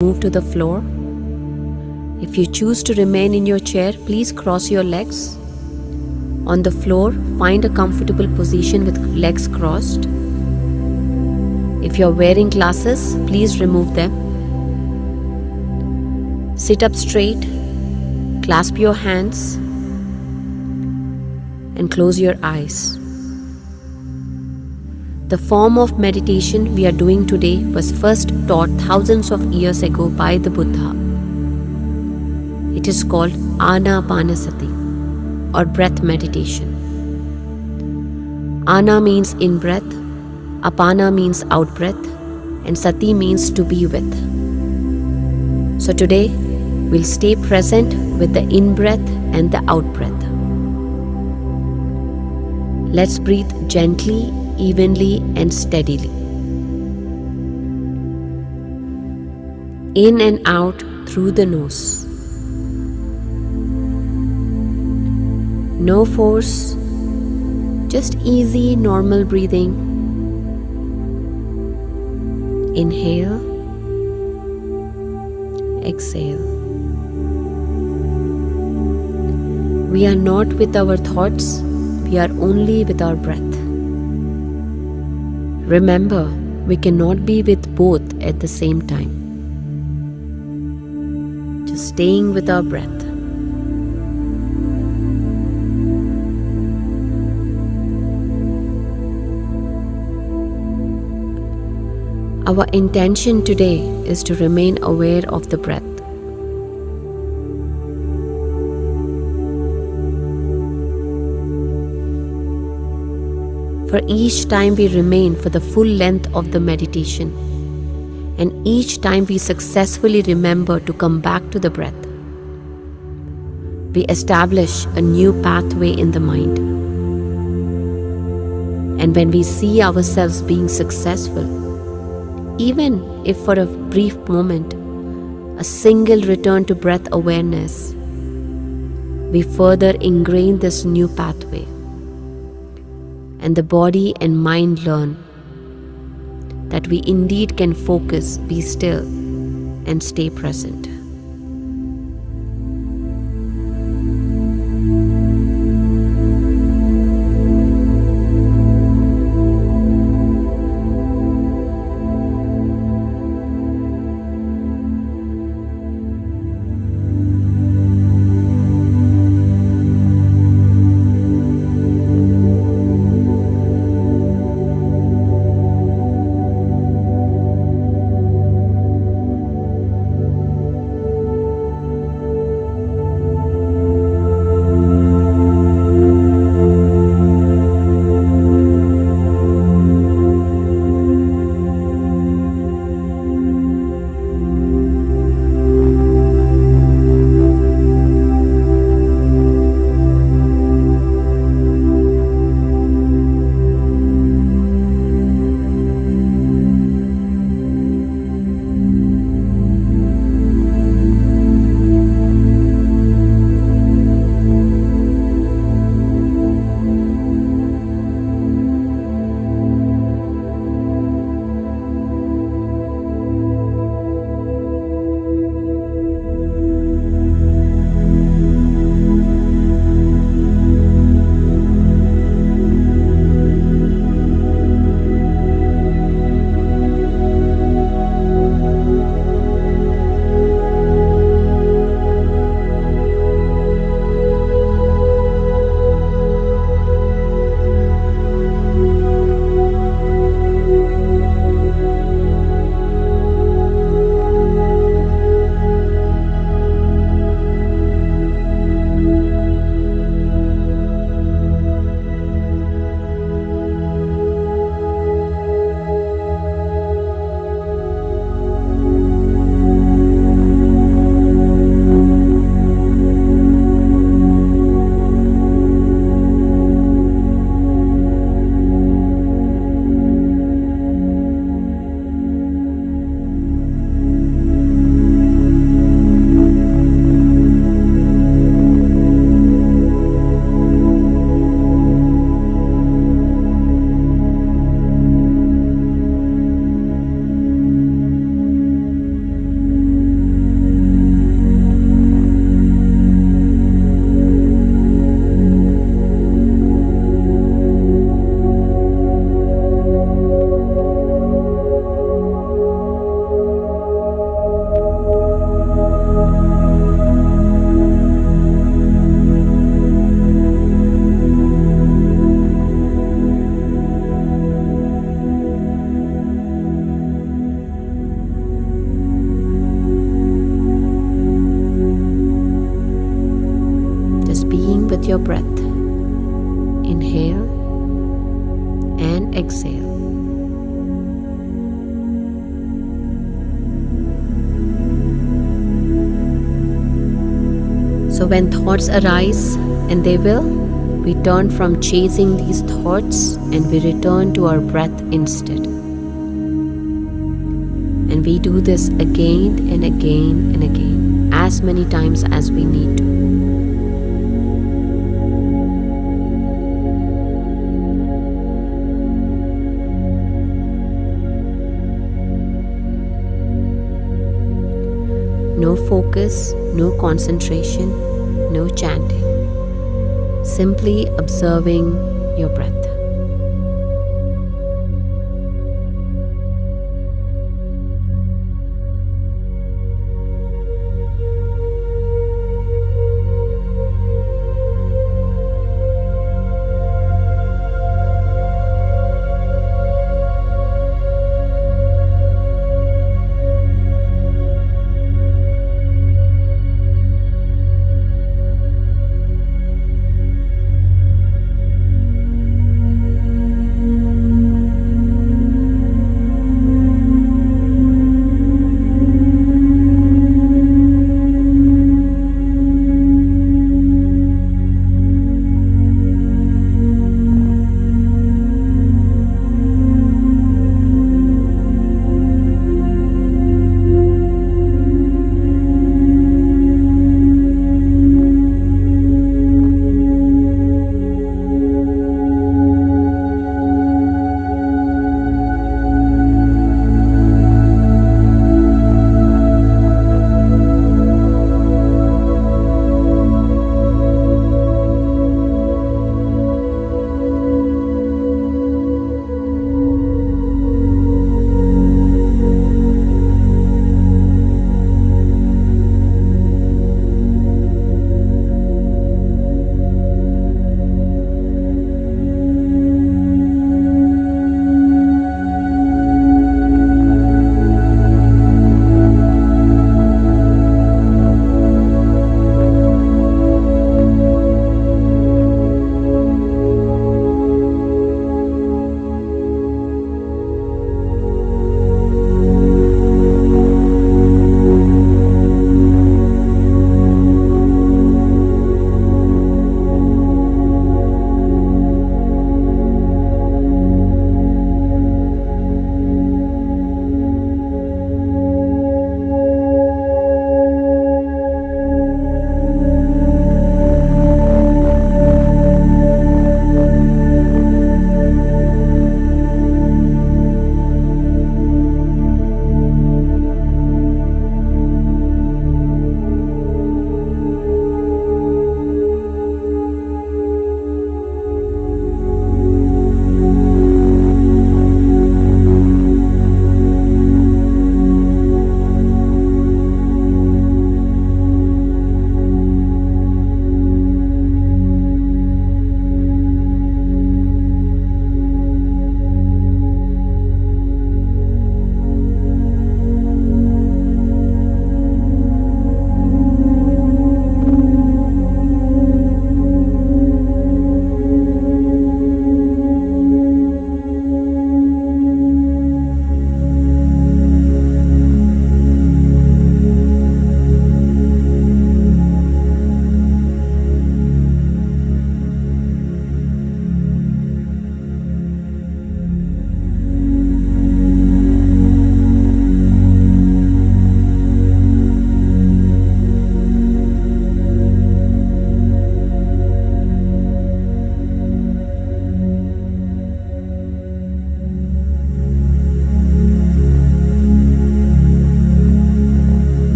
move to the floor. If you choose to remain in your chair, please cross your legs. On the floor, find a comfortable position with legs crossed. If you're wearing glasses, please remove them. Sit up straight, clasp your hands, and close your eyes. The form of meditation we are doing today was first taught thousands of years ago by the Buddha. It is called Anapanasati or breath meditation. Ana means in breath, Apana means out breath, and Sati means to be with. So today, we'll stay present with the in breath and the out breath. Let's breathe gently, evenly, and steadily. In and out through the nose. No force, just easy, normal breathing. Inhale, exhale. We are not with our thoughts, we are only with our breath. Remember, we cannot be with both at the same time. Just staying with our breath. Our intention today is to remain aware of the breath. For each time we remain for the full length of the meditation, and each time we successfully remember to come back to the breath, we establish a new pathway in the mind. And when we see ourselves being successful, even if for a brief moment, a single return to breath awareness, we further ingrain this new pathway. And the body and mind learn that we indeed can focus, be still, and stay present. your breath. Inhale and exhale. So when thoughts arise, and they will, we turn from chasing these thoughts and we return to our breath instead. And we do this again and again and again, as many times as we need to. No focus, no concentration, no chanting. Simply observing your breath.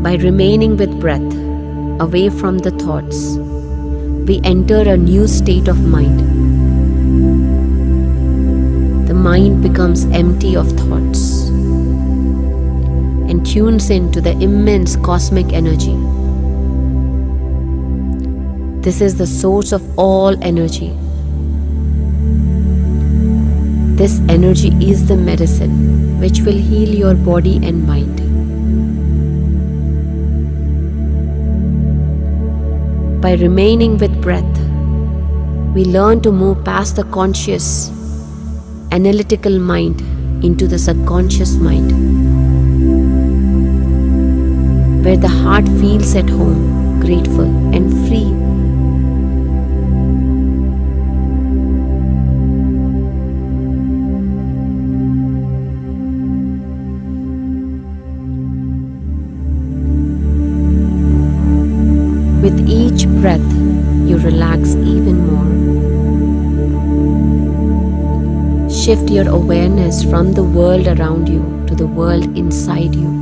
By remaining with breath, away from the thoughts, we enter a new state of mind. The mind becomes empty of thoughts and tunes into the immense cosmic energy. This is the source of all energy. This energy is the medicine which will heal your body and mind. By remaining with breath, we learn to move past the conscious, analytical mind into the subconscious mind, where the heart feels at home, grateful, and free. With each breath, you relax even more. Shift your awareness from the world around you to the world inside you.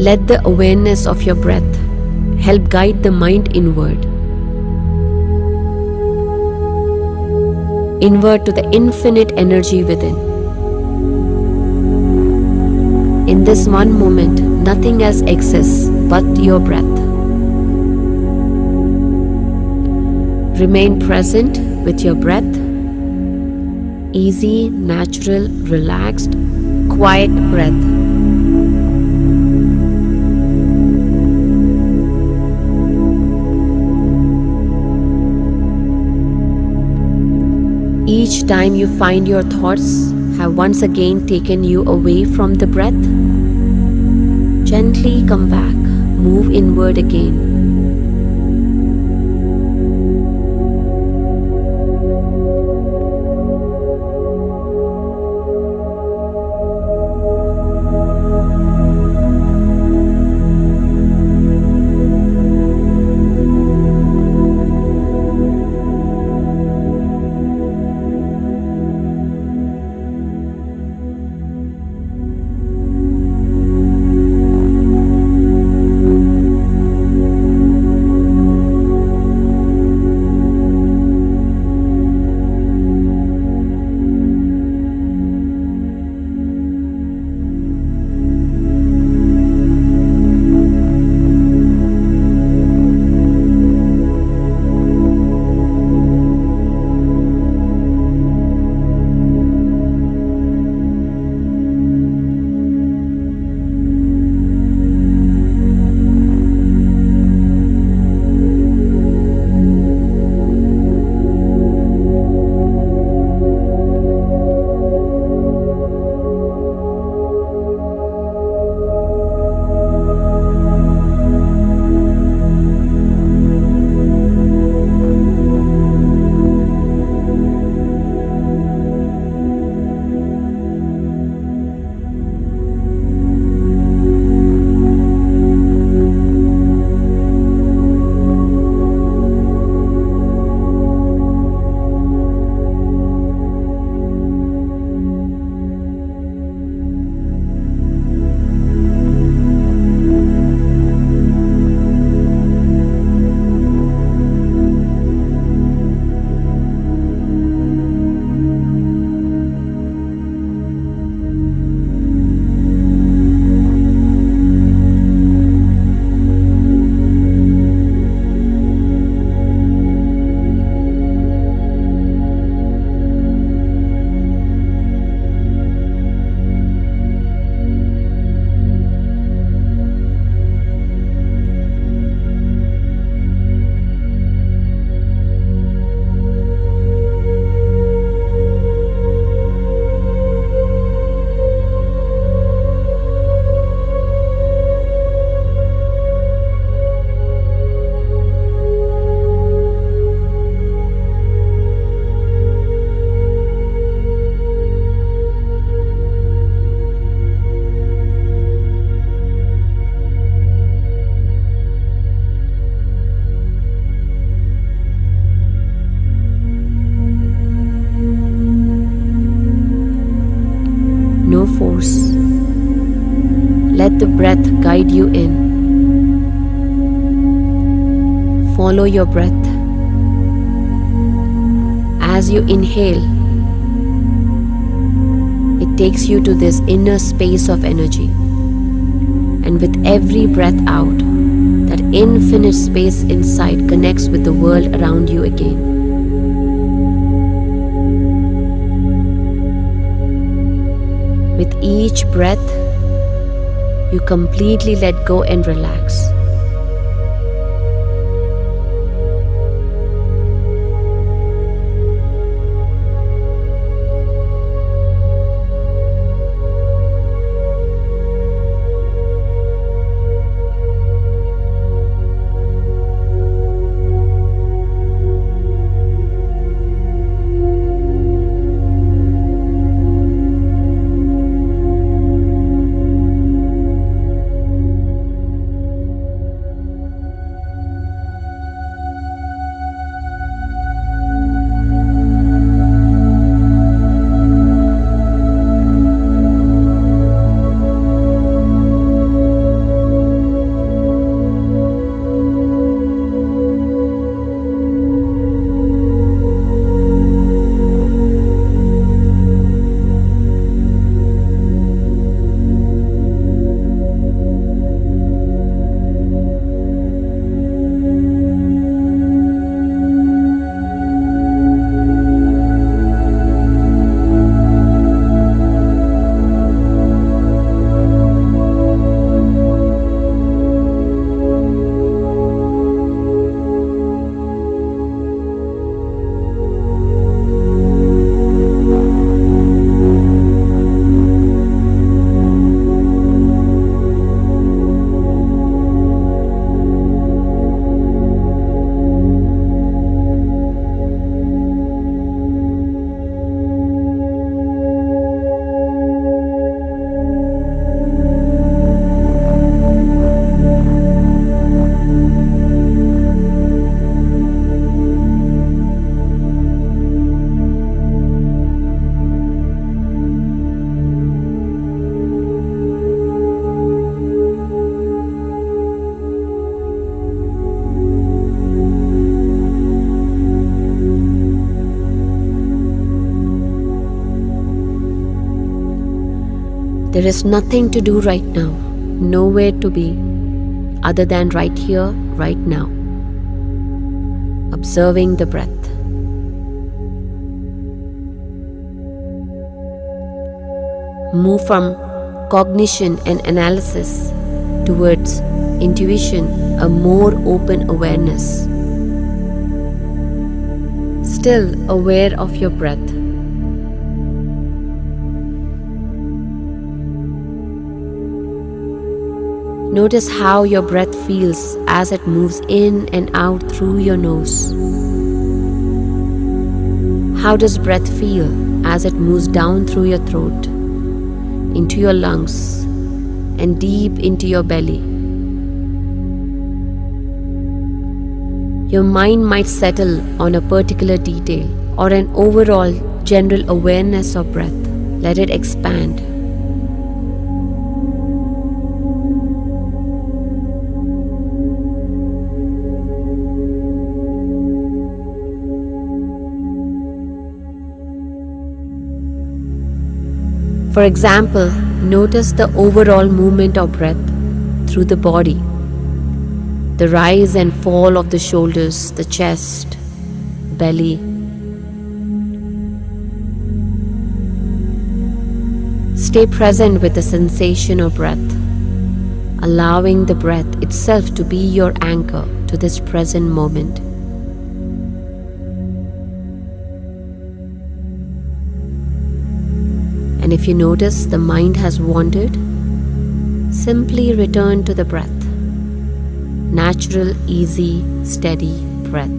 Let the awareness of your breath help guide the mind inward. Inward to the infinite energy within. In this one moment, nothing else exists but your breath. Remain present with your breath. Easy, natural, relaxed, quiet breath. Each time you find your thoughts have once again taken you away from the breath, gently come back, move inward again. No force. Let the breath guide you in. Follow your breath. As you inhale, it takes you to this inner space of energy. And with every breath out, that infinite space inside connects with the world around you again. With each breath, you completely let go and relax. There is nothing to do right now, nowhere to be, other than right here, right now. Observing the breath. Move from cognition and analysis towards intuition, a more open awareness. Still aware of your breath. Notice how your breath feels as it moves in and out through your nose. How does breath feel as it moves down through your throat, into your lungs, and deep into your belly? Your mind might settle on a particular detail or an overall general awareness of breath. Let it expand. For example, notice the overall movement of breath through the body, the rise and fall of the shoulders, the chest, belly. Stay present with the sensation of breath, allowing the breath itself to be your anchor to this present moment. And if you notice the mind has wandered, simply return to the breath. Natural, easy, steady breath.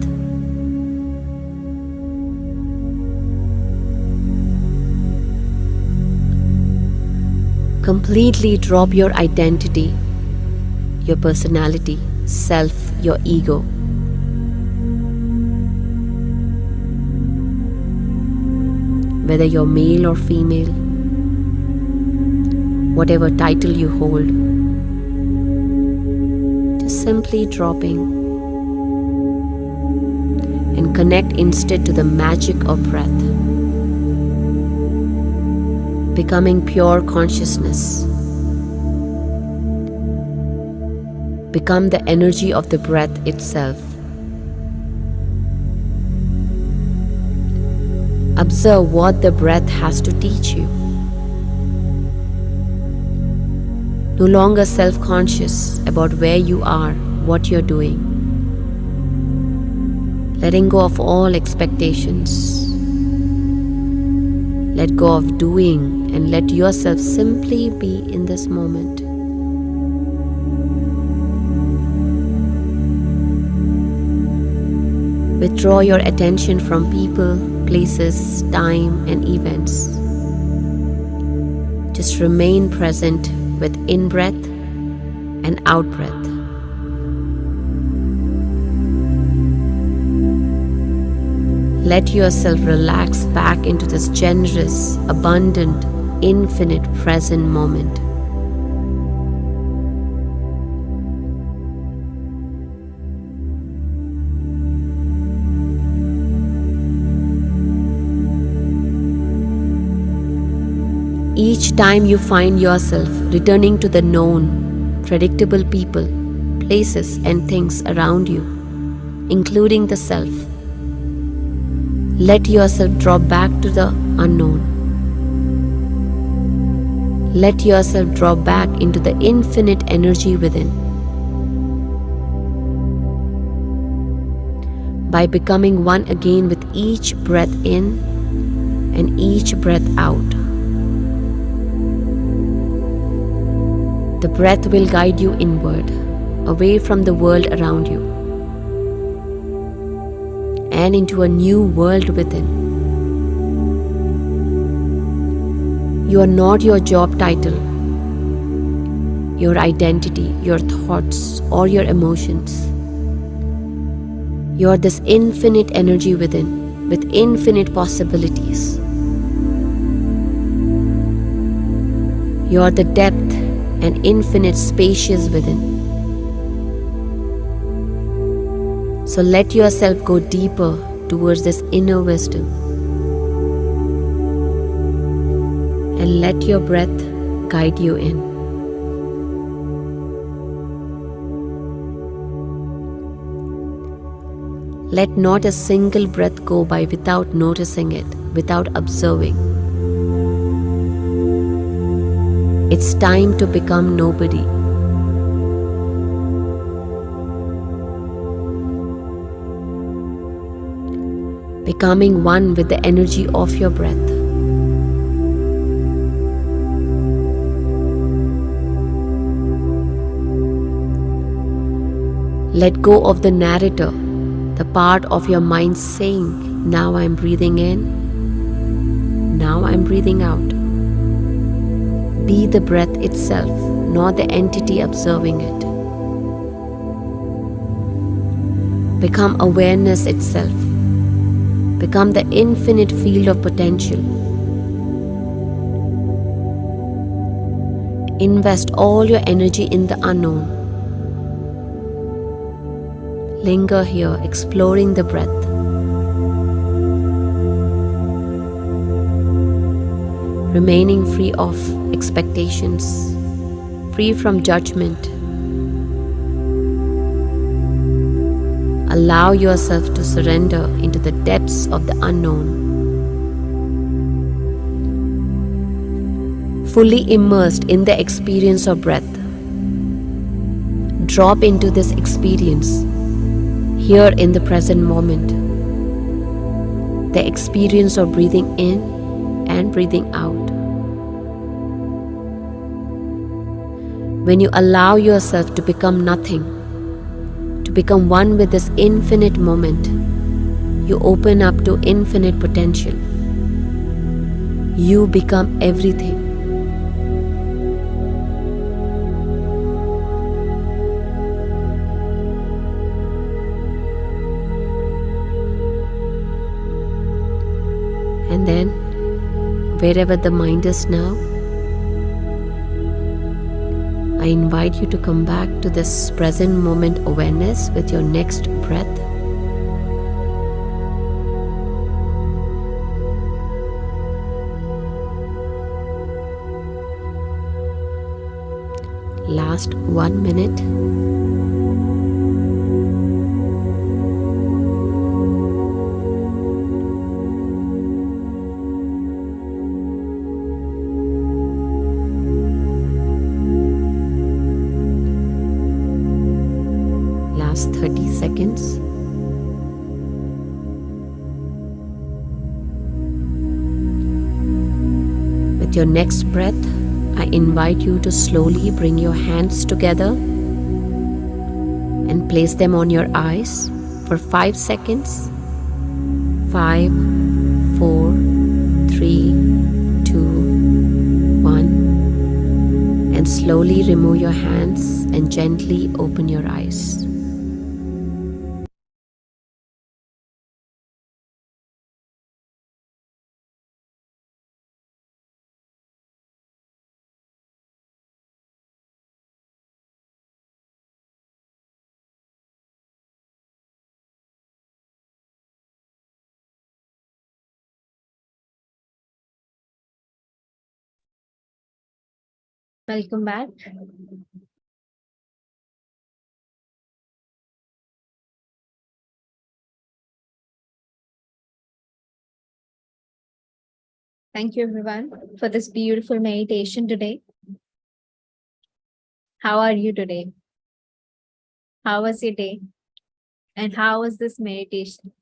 Completely drop your identity, your personality, self, your ego. Whether you're male or female, whatever title you hold, just simply dropping and connect instead to the magic of breath, becoming pure consciousness. Become the energy of the breath itself. Observe what the breath has to teach you. No longer self-conscious about where you are, what you're doing. Letting go of all expectations. Let go of doing and let yourself simply be in this moment. Withdraw your attention from people, places, time, and events. Just remain present with in-breath and out-breath. Let yourself relax back into this generous, abundant, infinite present moment. Each time you find yourself returning to the known, predictable people, places, and things around you, including the self, let yourself drop back to the unknown. Let yourself drop back into the infinite energy within. By becoming one again with each breath in and each breath out. The breath will guide you inward, away from the world around you, and into a new world within. You are not your job title, your identity, your thoughts, or your emotions. You are this infinite energy within, with infinite possibilities. You are the depth and infinite spacious within. So let yourself go deeper towards this inner wisdom and let your breath guide you in. Let not a single breath go by without noticing it, without observing. It's time to become nobody. Becoming one with the energy of your breath. Let go of the narrator, the part of your mind saying, now I'm breathing in, now I'm breathing out. Be the breath itself, not the entity observing it. Become awareness itself. Become the infinite field of potential. Invest all your energy in the unknown. Linger here, exploring the breath. Remaining free of expectations, free from judgment. Allow yourself to surrender into the depths of the unknown. Fully immersed in the experience of breath. Drop into this experience, here in the present moment. The experience of breathing in and breathing out. When you allow yourself to become nothing, to become one with this infinite moment, you open up to infinite potential. You become everything. And then, wherever the mind is now, I invite you to come back to this present moment awareness with your next breath. Last 1 minute. Last 30 seconds. With your next breath, I invite you to slowly bring your hands together and place them on your eyes for 5 seconds. 5, 4, 3, 2, 1. And slowly remove your hands and gently open your eyes. Welcome back. Thank you, everyone, for this beautiful meditation today. How are you today? How was your day? And how was this meditation?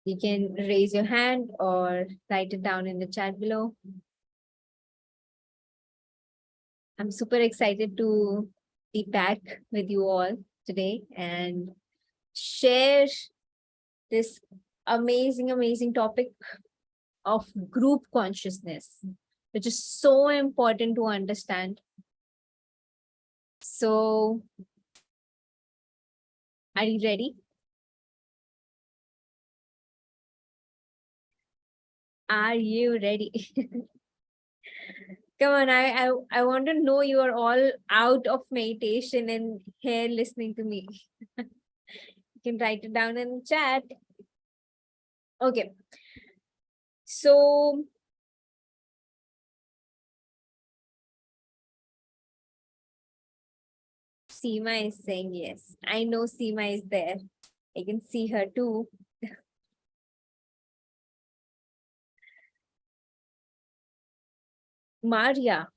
You can raise your hand or write it down in the chat below. I'm super excited to be back with you all today and share this amazing topic of group consciousness, which is so important to understand. So, are you ready? Are you ready? Come on, I want to know you are all out of meditation and here listening to me. You can write it down in the chat. Okay. So Seema is saying yes. I know Seema is there. I can see her too. Maria.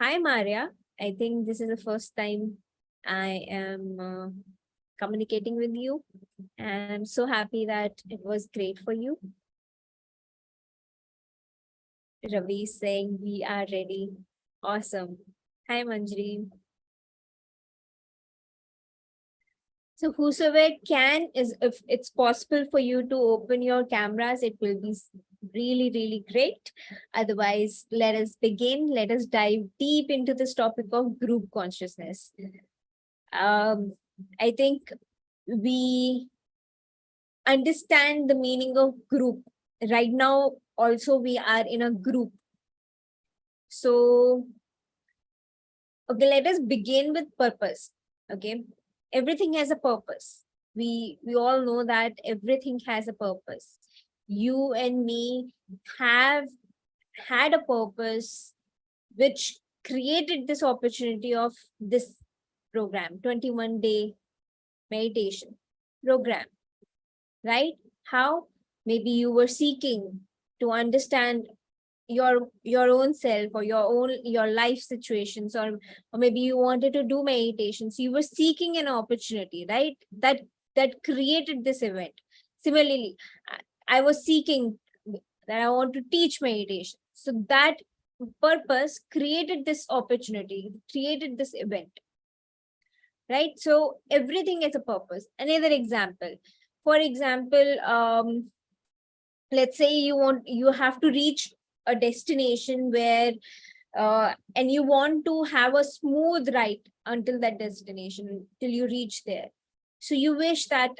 Hi, Maria. I think this is the first time I am communicating with you. And I'm so happy that it was great for you. Ravi is saying we are ready. Awesome. Hi, Manjri. So whosoever can, is if it's possible for you to open your cameras, it will be really, really great. Otherwise, let us begin. Let us dive deep into this topic of group consciousness. I think we understand the meaning of group. Right now, also we are in a group. So, okay, let us begin with purpose. Okay, everything has a purpose. We all know that everything has a purpose. You and me have had a purpose which created this opportunity of this program, 21-day meditation program, right? How? Maybe you were seeking to understand your own self, or your life situations, or maybe you wanted to do meditations. You were seeking an opportunity, right? That created this event. Similarly, I was seeking that I want to teach meditation. So that purpose created this opportunity, created this event, right? So everything has a purpose. Another example, for example, let's say you have to reach a destination where and you want to have a smooth ride until that destination, till you reach there. So you wish that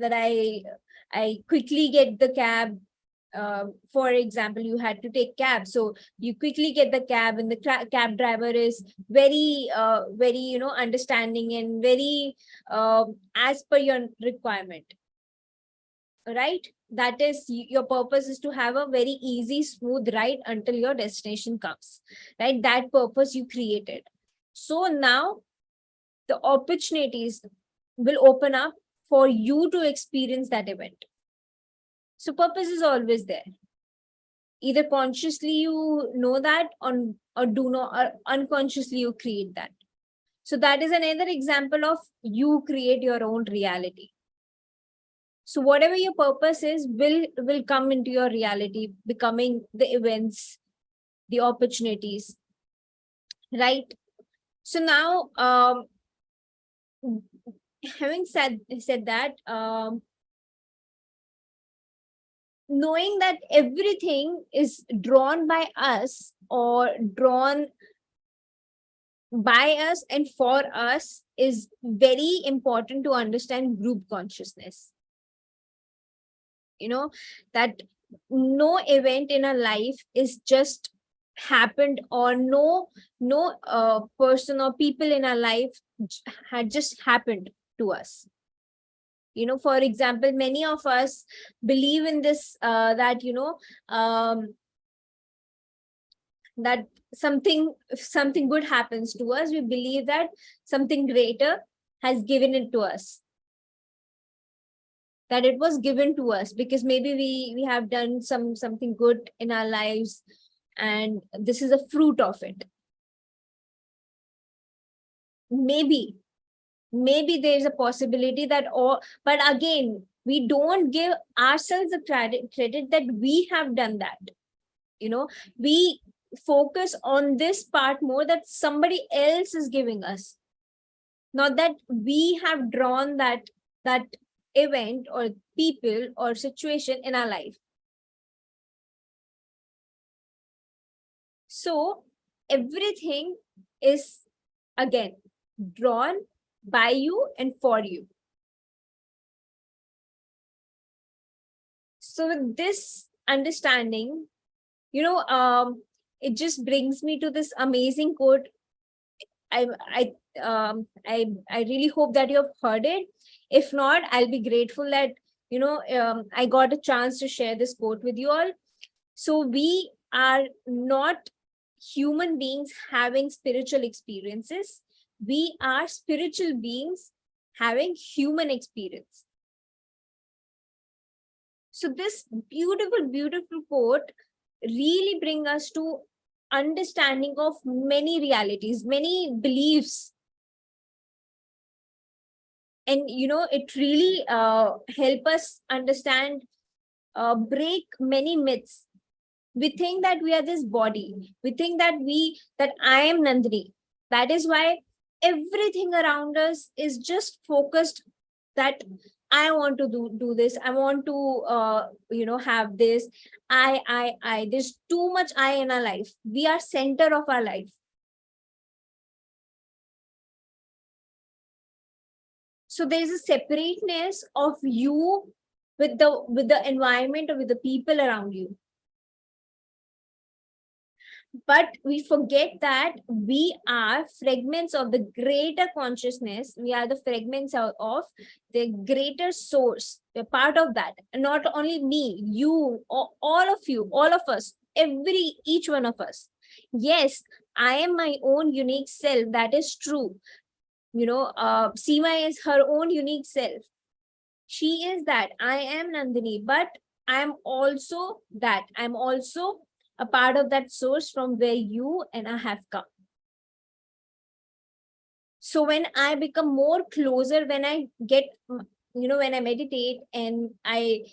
that I quickly get the cab. For example, you had to take cab, so you quickly get the cab, and the cab driver is very understanding and very as per your requirement, right? That is, your purpose is to have a very easy, smooth ride until your destination comes, right? That purpose you created. So now the opportunities will open up for you to experience that event. So purpose is always there. Either consciously you know that, or do not, or unconsciously you create that. So that is another example of you create your own reality. So whatever your purpose is will come into your reality, becoming the events, the opportunities, right? So now, having said that, knowing that everything is drawn by us, or drawn by us and for us, is very important to understand group consciousness. That no event in our life is just happened, or no person or people in our life had just happened to us. For example, many of us believe in this, that that if something good happens to us, we believe that something greater has given it to us, that it was given to us because maybe we have done something good in our lives, and this is a fruit of it. Maybe there's a possibility that, but again, we don't give ourselves the credit that we have done that. We focus on this part more, that somebody else is giving us, not that we have drawn that event or people or situation in our life. So everything is, again, drawn by you and for you. So with this understanding, it just brings me to this amazing quote. I really hope that you have heard it. If not, I'll be grateful that I got a chance to share this quote with you all. So we are not human beings having spiritual experiences. We are spiritual beings having human experience. So this beautiful, beautiful quote really bring us to understanding of many realities, many beliefs. And, it really help us understand, break many myths. We think that we are this body. We think that I am Nandini. That is why everything around us is just focused that I want to do this. I want to, have this. I. There's too much I in our life. We are center of our life. So there is a separateness of you with the environment or with the people around you. But we forget that we are fragments of the greater consciousness. We are the fragments of the greater source. We're part of that. And not only me, you, all of you, all of us, each one of us. Yes, I am my own unique self. That is true. Seema is her own unique self. She is that. I am Nandini, but I'm also that. I'm also a part of that source from where you and I have come. So when I become more closer, when I get, when I meditate and I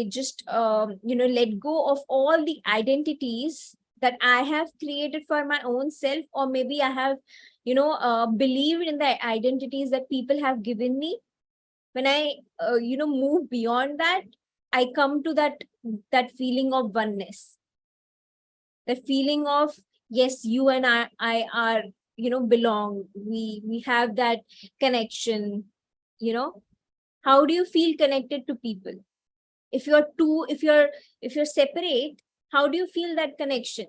just, let go of all the identities that I have created for my own self, or maybe I have, believed in the identities that people have given me. When I, move beyond that, I come to that feeling of oneness, the feeling of, yes, you and I are, belong. We have that connection. How do you feel connected to people? If you're separate, how do you feel that connection?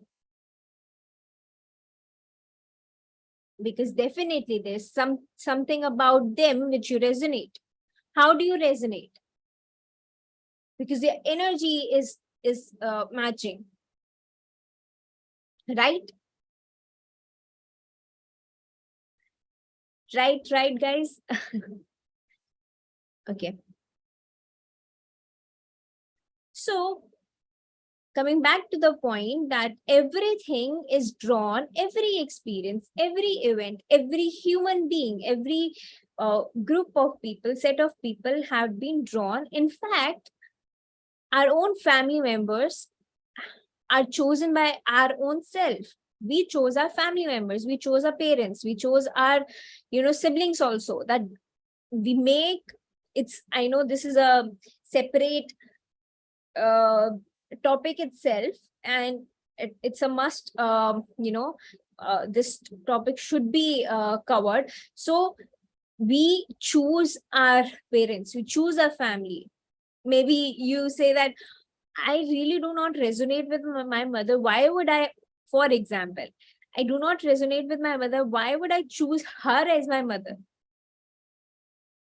Because definitely there's something about them which you resonate. How do you resonate? Because their energy is matching, right? Right, guys. Okay. So coming back to the point that everything is drawn, every experience, every event, every human being, every group of people, set of people have been drawn. In fact, our own family members are chosen by our own self. We chose our family members, we chose our parents, we chose our, siblings also. That we make, I know this is a separate topic itself, and it's a must, this topic should be covered. So we choose our parents, we choose our family. Maybe you say that I really do not resonate with my mother. Why would I, for example, I do not resonate with my mother. Why would I choose her as my mother?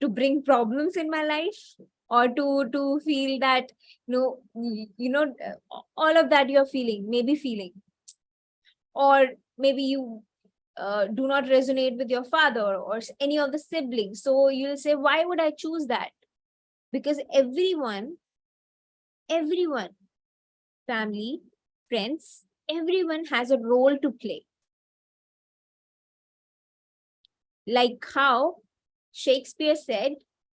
To bring problems in my life, or to feel that, all of that you're feeling, maybe feeling. Or maybe you do not resonate with your father or any of the siblings. So you'll say, why would I choose that? Because everyone, family, friends, everyone has a role to play. Like how Shakespeare said,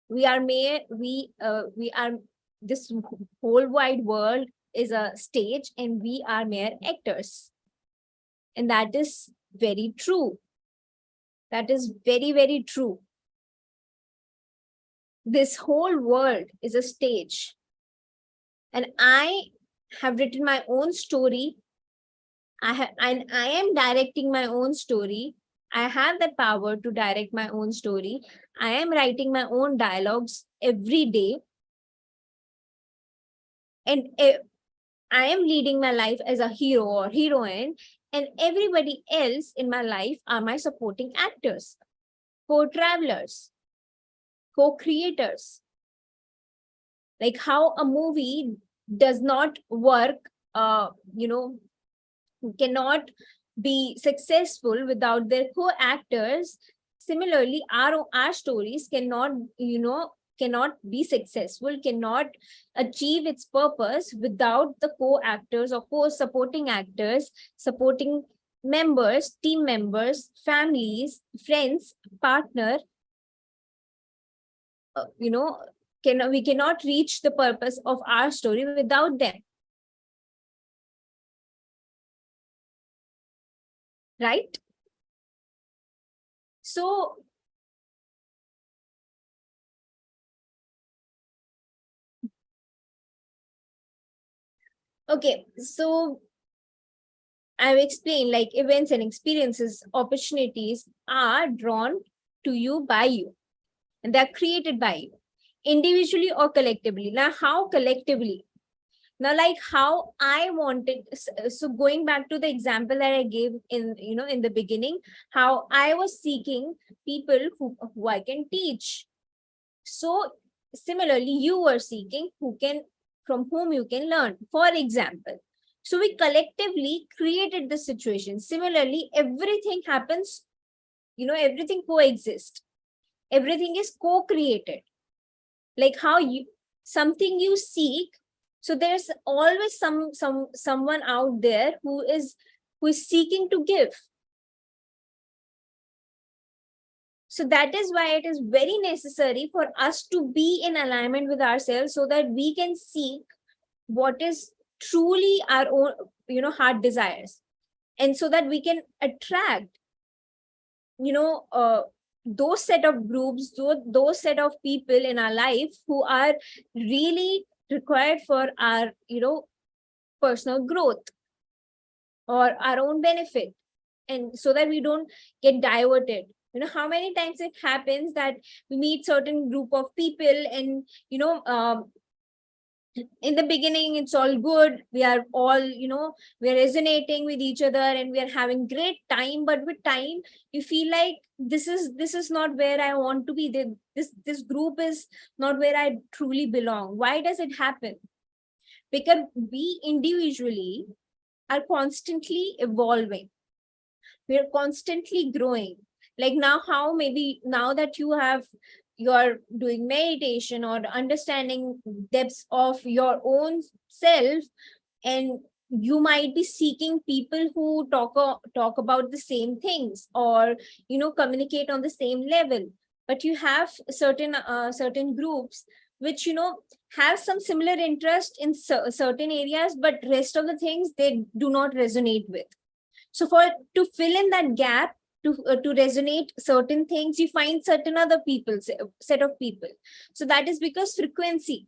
we are this whole wide world is a stage and we are mere actors. And that is very true. That is very, very true. This whole world is a stage. And I have written my own story. And I am directing my own story. I have the power to direct my own story. I am writing my own dialogues every day. And I am leading my life as a hero or heroine. And everybody else in my life are my supporting actors, co-travelers, co-creators. Like how a movie does not work, cannot be successful without their co-actors. similarly, our stories cannot be successful, cannot achieve its purpose without the co-actors or co-supporting actors, supporting members, team members, families, friends, partner. You know, we cannot reach the purpose of our story without them, right? So okay, so I've explained, like, events and experiences, opportunities are drawn to you by you, and they're created by you, individually or collectively. Now, how collectively? Now, like how I wanted, so going back to the example that I gave in the beginning, how I was seeking people who I can teach. So similarly, you were seeking from whom you can learn, for example. So we collectively created the situation. Similarly, everything happens, everything coexists. Everything is co-created. Like how something you seek. So there's always someone out there who is seeking to give. So that is why it is very necessary for us to be in alignment with ourselves, so that we can seek what is truly our own, heart desires. And so that we can attract, those set of groups, those set of people in our life who are really required for our, personal growth or our own benefit. And so that we don't get diverted. How many times it happens that we meet certain group of people, and in the beginning it's all good, we are all, we're resonating with each other and we are having great time, but with time you feel like this is not where I want to be. This group is not where I truly belong. Why does it happen? Because we individually are constantly evolving, we are constantly growing. Like now, how maybe now that you're doing meditation or understanding depths of your own self, and you might be seeking people who talk about the same things, or communicate on the same level. But you have certain groups which have some similar interest in certain areas, but rest of the things they do not resonate with. So for to fill in that gap, to resonate certain things, you find certain other people, set of people. So that is because frequency.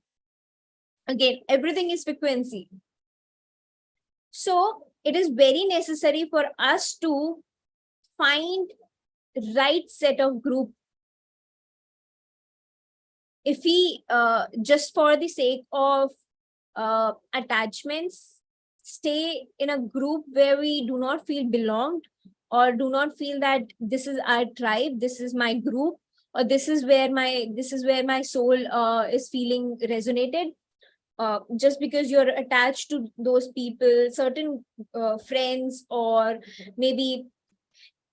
Again, everything is frequency. So it is very necessary for us to find right set of group. If we just for the sake of attachments stay in a group where we do not feel belonged, or do not feel that this is our tribe, this is my group, or this is where my soul is feeling resonated, just because you're attached to those people, certain friends, or maybe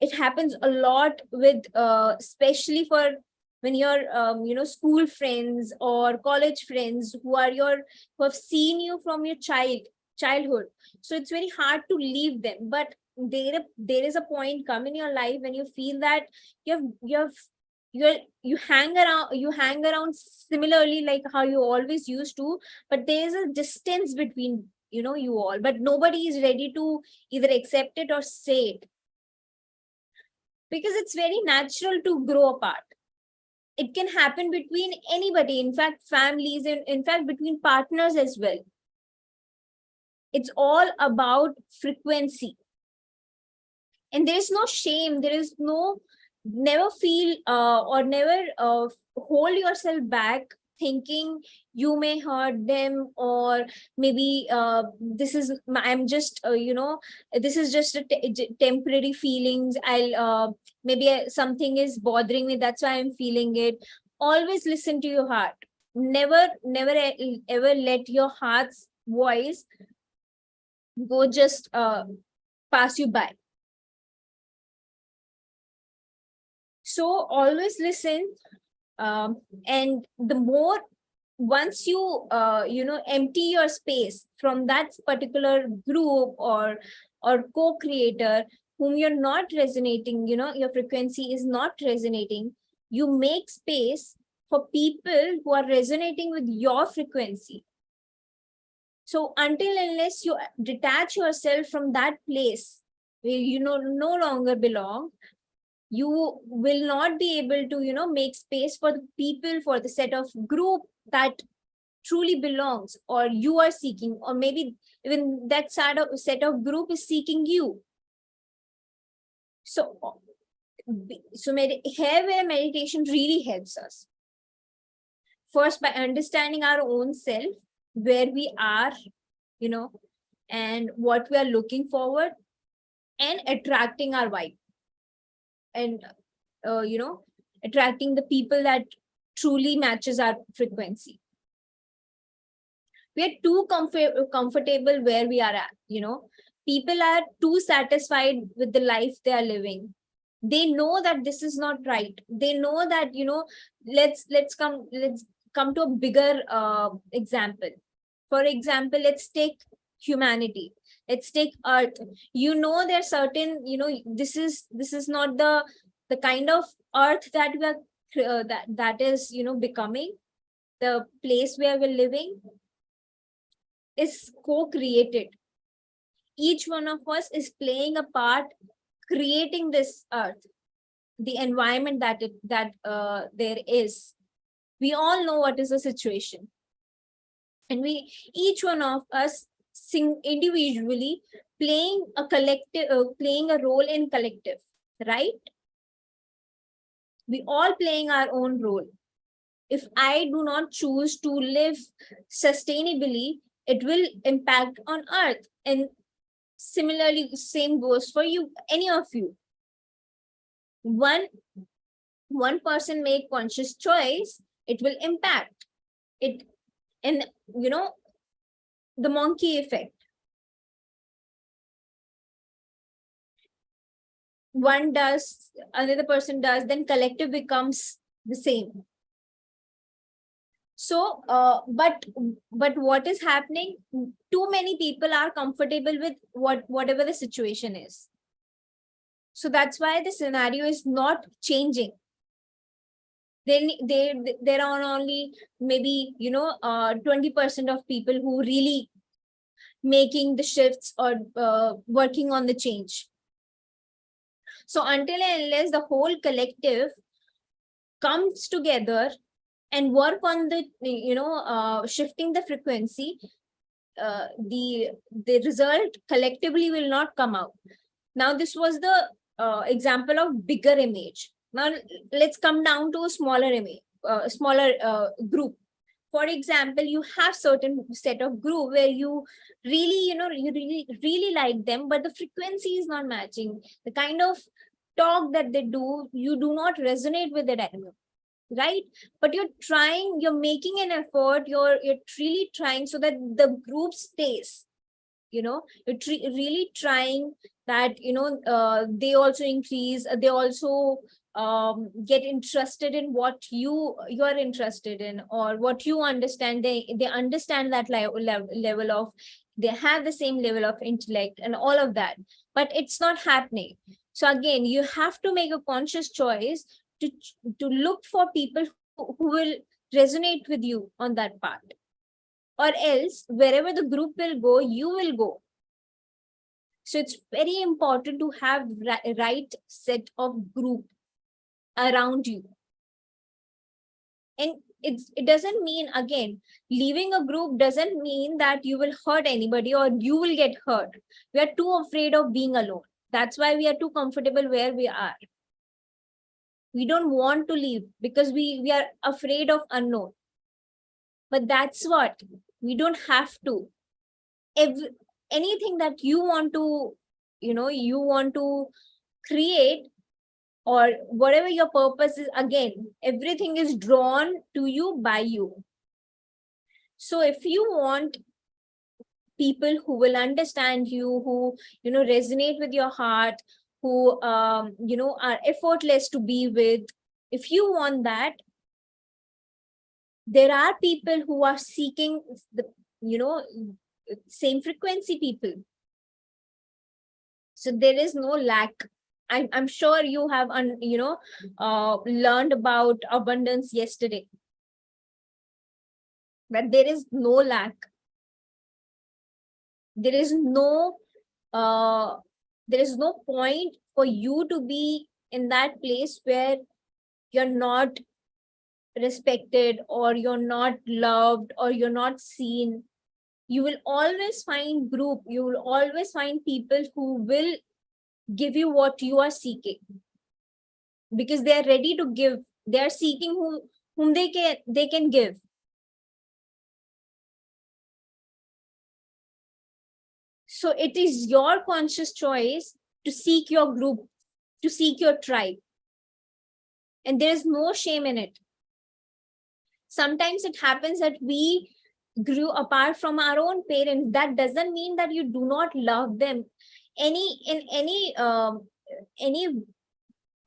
it happens a lot with especially for when you're school friends or college friends who have seen you from your childhood. So it's very hard to leave them, but there is a point come in your life when you feel that you hang around similarly like how you always used to, but there is a distance between you all, but nobody is ready to either accept it or say it, because it's very natural to grow apart. It can happen between anybody, in fact families, and in fact between partners as well. It's all about frequency, and there is no shame, there is no, never feel or never hold yourself back thinking you may hurt them, or maybe I'm just this is just a temporary feelings. Maybe something is bothering me, that's why I'm feeling it. Always listen to your heart. Never ever let your heart's voice go just pass you by. So always listen, and the more, once you empty your space from that particular group or co-creator whom you're not resonating, your frequency is not resonating, you make space for people who are resonating with your frequency. So until unless you detach yourself from that place where you no longer belong, you will not be able to make space for the people, for the set of group that truly belongs or you are seeking, or maybe even that set of group is seeking you. So here where meditation really helps us, first by understanding our own self, where we are, and what we are looking forward, and attracting our vibe, and attracting the people that truly matches our frequency. We are too comfortable where we are at. People are too satisfied with the life they are living. They know that this is not right. They know that, let's come to a bigger example. For example, let's take humanity, let's take earth. There's certain, this is not the kind of earth that we are that is becoming. The place where we're living is co-created. Each one of us is playing a part creating this earth, the environment that there is. We all know what is the situation, and we, each one of us, individually playing a role in collective, right? We all playing our own role. If I do not choose to live sustainably, it will impact on earth, and similarly same goes for you, any of you. One person make conscious choice, it will impact it. And the monkey effect, one does, another person does, then collective becomes the same. So but what is happening, too many people are comfortable with whatever the situation is. So that's why the scenario is not changing. Then there are only maybe 20% of people who really making the shifts or working on the change. So until and unless the whole collective comes together and work on the shifting the frequency, the result collectively will not come out. Now this was the example of bigger image. Now let's come down to a smaller image, smaller group. For example, you have certain set of group where you really you really like them, but the frequency is not matching. The kind of talk that they do, you do not resonate with it anymore, right? But you're trying, you're making an effort, you're really trying so that the group stays. You're really trying that they also increase, they also get interested in what you are interested in, or what you understand. They understand that level of, they have the same level of intellect and all of that, but it's not happening. So again, you have to make a conscious choice to look for people who will resonate with you on that part, or else wherever the group will go, you will go. So it's very important to have right set of group around you. And it doesn't mean, again, leaving a group doesn't mean that you will hurt anybody or you will get hurt. We are too afraid of being alone. That's why we are too comfortable where we are. We don't want to leave because we are afraid of unknown. But that's what, we don't have to. Anything that you want to create, or whatever your purpose is, again, everything is drawn to you by you. So if you want people who will understand you, who resonate with your heart, who are effortless to be with. If you want that, there are people who are seeking the same frequency people. So there is no lack. I'm sure you have learned about abundance yesterday, but there is no lack. There is no uh, there is no point for you to be in that place where you're not respected, or you're not loved, or you're not seen. You will always find group, you will always find people who will give you what you are seeking, because they are ready to give. They are seeking whom they can give. So it is your conscious choice to seek your group, to seek your tribe, and there is no shame in it. Sometimes it happens that we grew apart from our own parents. That doesn't mean that you do not love them. Any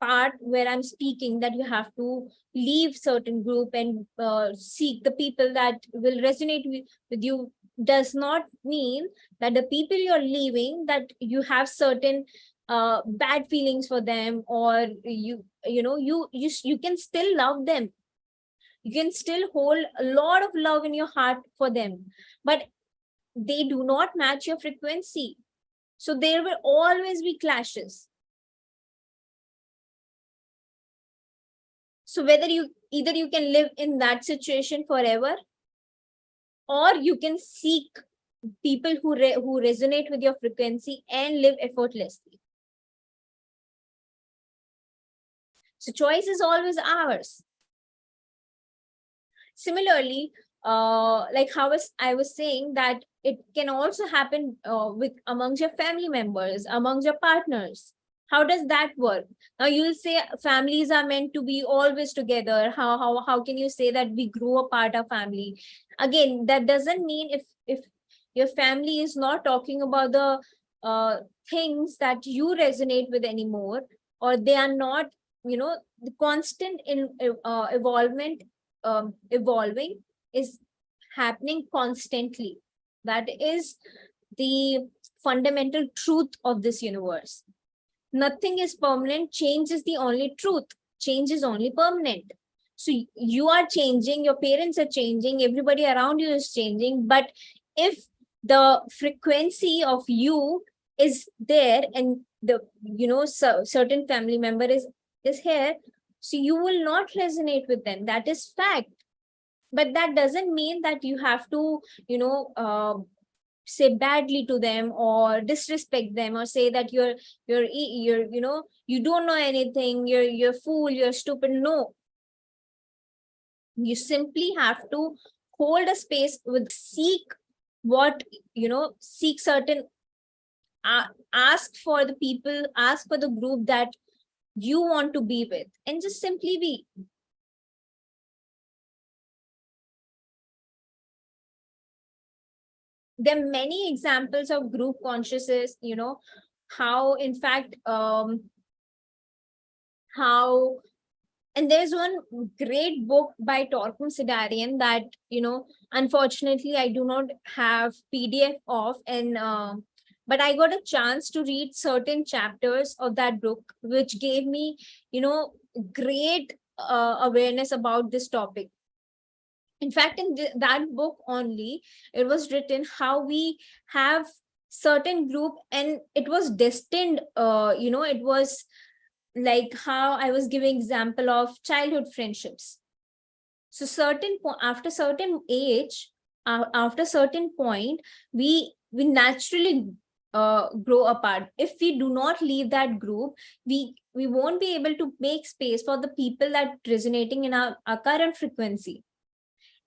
part where I'm speaking that you have to leave certain group and seek the people that will resonate with you, does not mean that the people you're leaving, that you have certain bad feelings for them, or you can still love them. You can still hold a lot of love in your heart for them, but they do not match your frequency. So there will always be clashes. So whether either you can live in that situation forever, or you can seek people who resonate with your frequency and live effortlessly. So choice is always ours. Similarly, like how I was saying, that it can also happen with amongst your family members, amongst your partners. How does that work? Now you'll say families are meant to be always together. How can you say that we grew apart our family? Again, that doesn't mean if your family is not talking about the things that you resonate with anymore, or they are not, the constant in evolving is happening constantly. That is the fundamental truth of this universe. Nothing is permanent. Change is the only truth. Change is only permanent. So you are changing, your parents are changing, everybody around you is changing. But if the frequency of you is there, and the certain family member is here, so you will not resonate with them. That is fact. But that doesn't mean that you have to say badly to them, or disrespect them, or say that you don't know anything, you're fool, you're stupid. No, you simply have to hold a space with, seek what seek certain, ask for the people, ask for the group that you want to be with, and just simply be. There are many examples of group consciousness, how in fact how and there's one great book by Torkun Sidarian that unfortunately I do not have PDF of, and but I got a chance to read certain chapters of that book, which gave me great awareness about this topic. In fact, in that book only, it was written how we have certain group, and it was destined, it was like how I was giving example of childhood friendships. So after certain age, after certain point, we naturally grow apart. If we do not leave that group, we won't be able to make space for the people that resonating in our current frequency.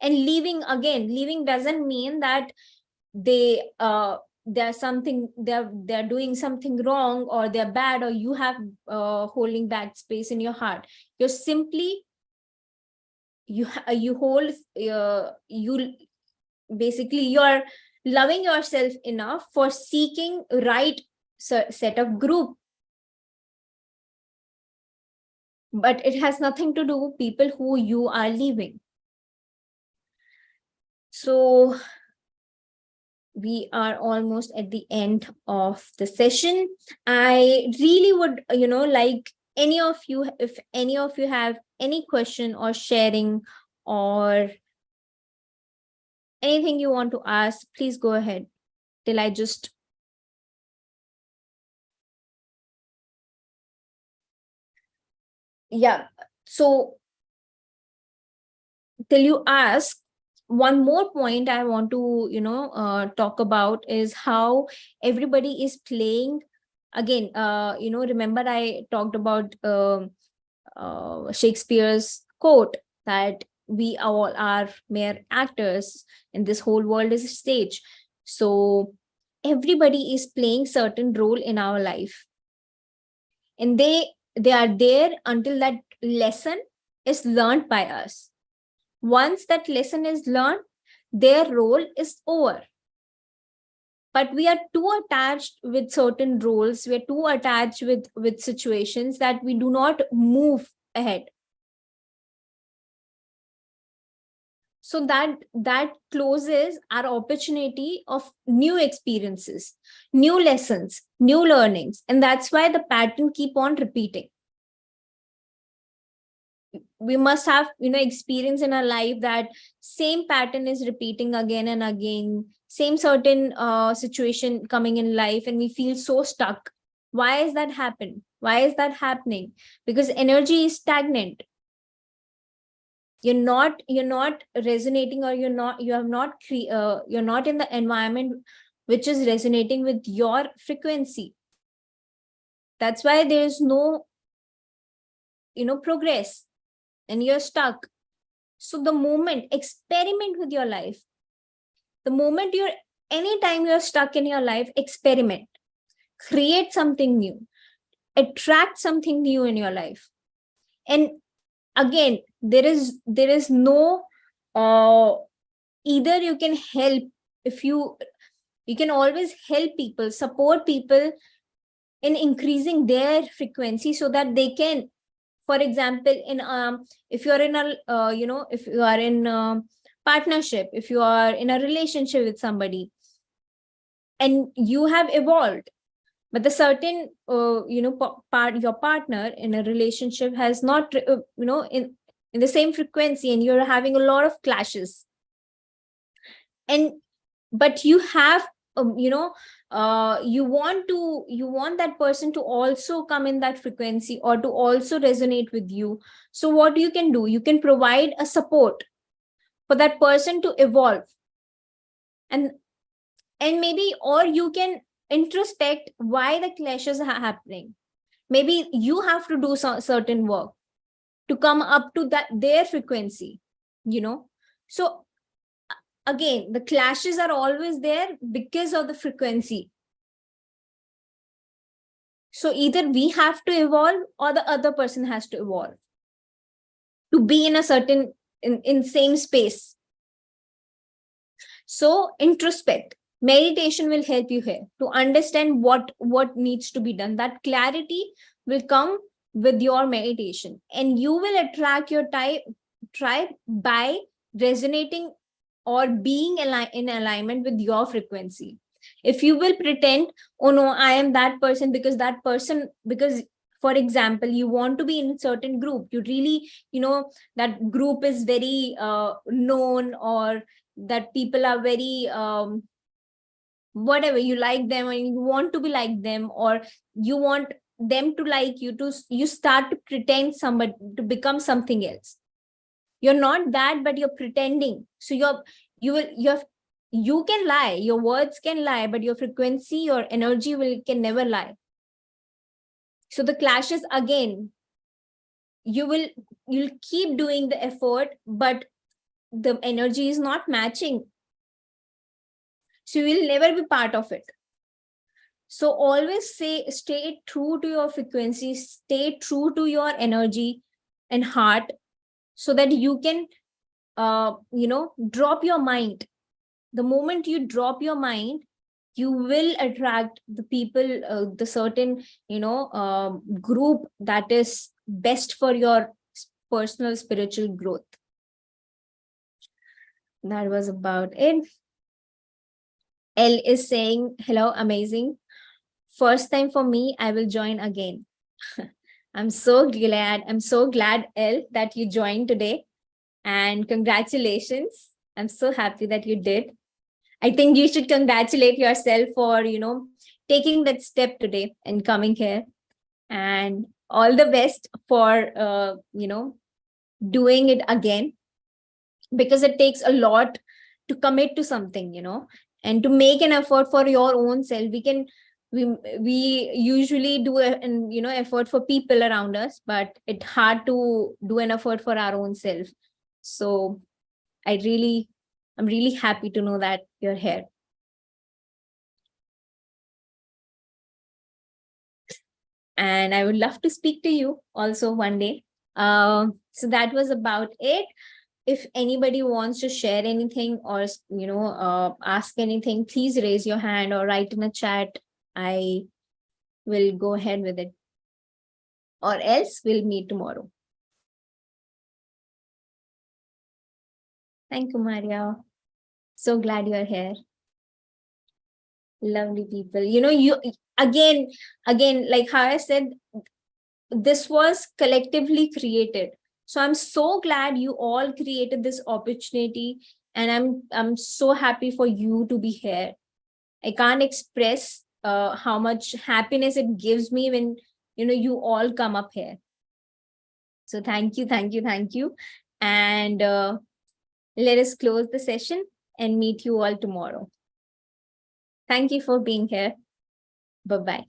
And leaving doesn't mean that they're something, they're doing something wrong, or they're bad, or you have holding back space in your heart. You're simply you hold you basically you're loving yourself enough for seeking right set of group. but it has nothing to do with people who you are leaving. So we are almost at the end of the session. I really would, like any of you, if any of you have any question or sharing or anything you want to ask, please go ahead till I just. Yeah. So till you ask, one more point I want to, talk about is how everybody is playing. Again, remember I talked about Shakespeare's quote that we all are mere actors and this whole world is a stage. So everybody is playing certain role in our life, and they are there until that lesson is learned by us. Once that lesson is learned, their role is over. But we are too attached with certain roles, we are too attached with situations that we do not move ahead. So that closes our opportunity of new experiences, new lessons, new learnings, and that's why the pattern keep on repeating. We must have experience in our life that same pattern is repeating again and again, same certain situation coming in life, and we feel so stuck. Why is that happen? Why is that happening? Because energy is stagnant. You're not resonating, or you're not in the environment which is resonating with your frequency. That's why there is no progress, and you're stuck. So the moment, experiment with your life. The moment anytime you're stuck in your life, experiment, create something new, attract something new in your life. And again, there is no either you can help, if you can always help people, support people in increasing their frequency so that they can, for example, in if you're in a if you are in partnership, if you are in a relationship with somebody and you have evolved, but the certain your partner in a relationship has not in the same frequency, and you're having a lot of clashes, and but you have you want that person to also come in that frequency or to also resonate with you. So what you can do, you can provide a support for that person to evolve, and maybe, or you can introspect why the clashes are happening. Maybe you have to do some certain work to come up to that their frequency. So again, the clashes are always there because of the frequency. So either we have to evolve or the other person has to evolve to be in a certain in same space. So introspect. Meditation will help you here to understand what needs to be done. That clarity will come with your meditation, and you will attract your tribe by resonating or being in alignment with your frequency. If you will pretend, oh no, I am that person, because for example, you want to be in a certain group, you really that group is very known, or that people are very whatever, you like them and you want to be like them, or you want them to like you, to you start to pretend somebody to become something else. You're not that, but you're pretending. So you can lie, your words can lie, but your frequency, your energy can never lie. So the clashes, again, you'll keep doing the effort, but the energy is not matching, so you will never be part of it. So always stay true to your frequency, stay true to your energy and heart, so that you can drop your mind. The moment you drop your mind, you will attract the people, the certain group that is best for your personal spiritual growth. That was about it. L is saying, hello, amazing. First time for me, I will join again. I'm so glad, L, that you joined today. And congratulations. I'm so happy that you did. I think you should congratulate yourself for, taking that step today and coming here. And all the best for, doing it again, because it takes a lot to commit to something, and to make an effort for your own self. We usually do an effort for people around us, but it's hard to do an effort for our own self. So I'm really happy to know that you're here. And I would love to speak to you also one day. So that was about it. If anybody wants to share anything or ask anything, please raise your hand or write in a chat. I will go ahead with it, or else we'll meet tomorrow. Thank you, Maria. So glad you're here. Lovely people. You again, like how I said, this was collectively created. So I'm so glad you all created this opportunity, and I'm so happy for you to be here. I can't express how much happiness it gives me when you all come up here. So thank you. And let us close the session and meet you all tomorrow. Thank you for being here. Bye-bye.